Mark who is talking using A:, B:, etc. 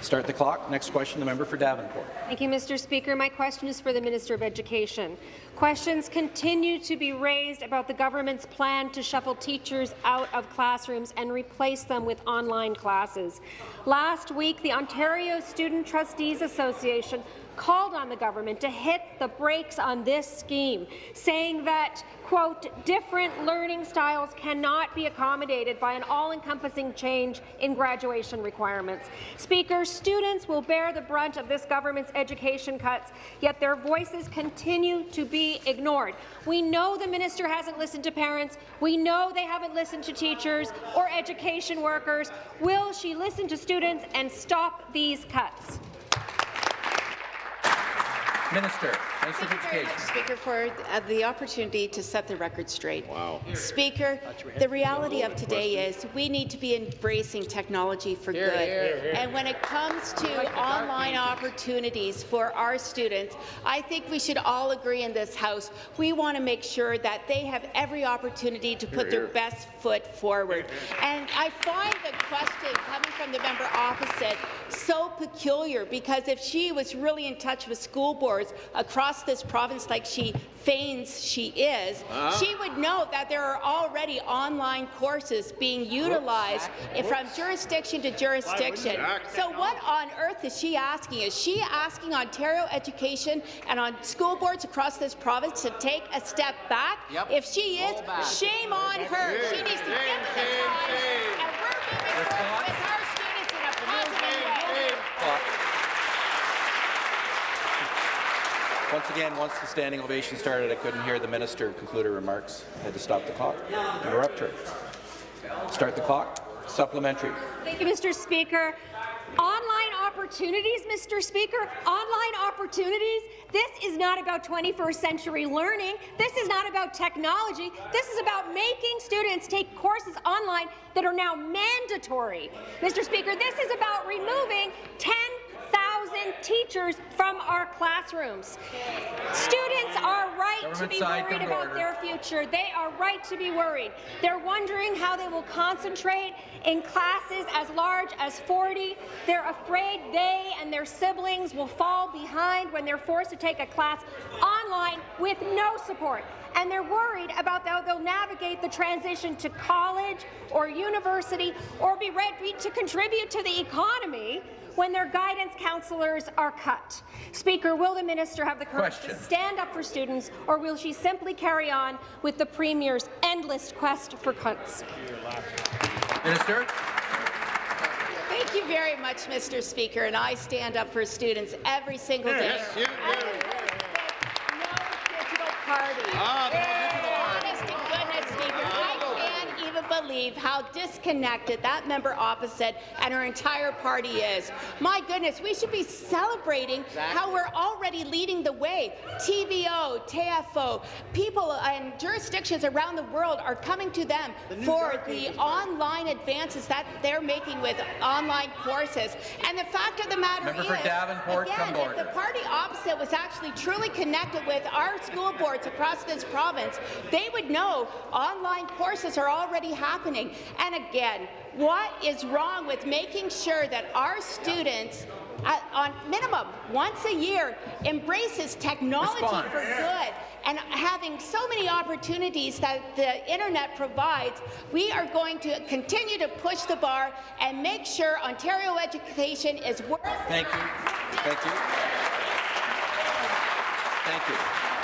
A: Start the clock. Next question, the member for Davenport.
B: Thank you, Mr. Speaker. My question is for the Minister of Education. Questions continue to be raised about the government's plan to shuffle teachers out of classrooms and replace them with online classes. Last week, the Ontario Student Trustees Association called on the government to hit the brakes on this scheme, saying that, quote, different learning styles cannot be accommodated by an all-encompassing change in graduation requirements. Speaker, students will bear the brunt of this government's education cuts, yet their voices continue to be ignored. We know the minister hasn't listened to parents. We know they haven't listened to teachers or education workers. Will she listen to students and stop these cuts?
A: Minister, Minister of Education.
C: Speaker, for the opportunity to set the record straight. Wow. Speaker, the reality of today is we need to be embracing technology for good. And when it comes to online opportunities for our students, I think we should all agree in this House, we want to make sure that they have every opportunity to put their best foot forward. And I find the question coming from the member opposite so peculiar, because if she was really in touch with school boards across this province like she feigns she is, she would know that there are already online courses being utilized from jurisdiction to jurisdiction. So what on earth is she asking? Is she asking Ontario education and on school boards across this province to take a step back? If she is, shame on her. She needs to give it the time, and we're moving forward with our students in a positive way.
A: Once again, once the standing ovation started, I couldn't hear the minister conclude her remarks. I had to stop the clock. Interrupt her. Start the clock. Supplementary.
B: Thank you, Mr. Speaker. Online opportunities, Mr. Speaker, online opportunities. This is not about 21st century learning. This is not about technology. This is about making students take courses online that are now mandatory. Mr. Speaker, this is about removing 10,000 teachers from our classrooms. Students are right to be worried about their future. They are right to be worried. They're wondering how they will concentrate in classes as large as 40. They're afraid they and their siblings will fall behind when they're forced to take a class online with no support. And they're worried about how they'll navigate the transition to college or university or be ready to contribute to the economy when their guidance counsellors are cut. Speaker, will the minister have the courage to stand up for students, or will she simply carry on with the Premier's endless quest for cuts?
A: Minister.
C: Thank you very much, Mr. Speaker, and I stand up for students every single day.
D: Yes, you do.
C: No digital party. Honest to goodness, Speaker, I can't even believe how disconnected that member opposite and her entire party is. My goodness, we should be celebrating how we're already leading the way. TVO, TFO, people and jurisdictions around the world are coming to them for the online advances that they're making with online courses. And the fact of the matter is,
A: Davenport,
C: again, if the party opposite was actually truly connected with our school boards across this province, they would know online courses are already happening. And again, what is wrong with making sure that our students on minimum once a year embraces technology for good and having so many opportunities that the internet provides? We are going to continue to push the bar and make sure Ontario education is worth.
A: Thank you. Thank you. Thank you.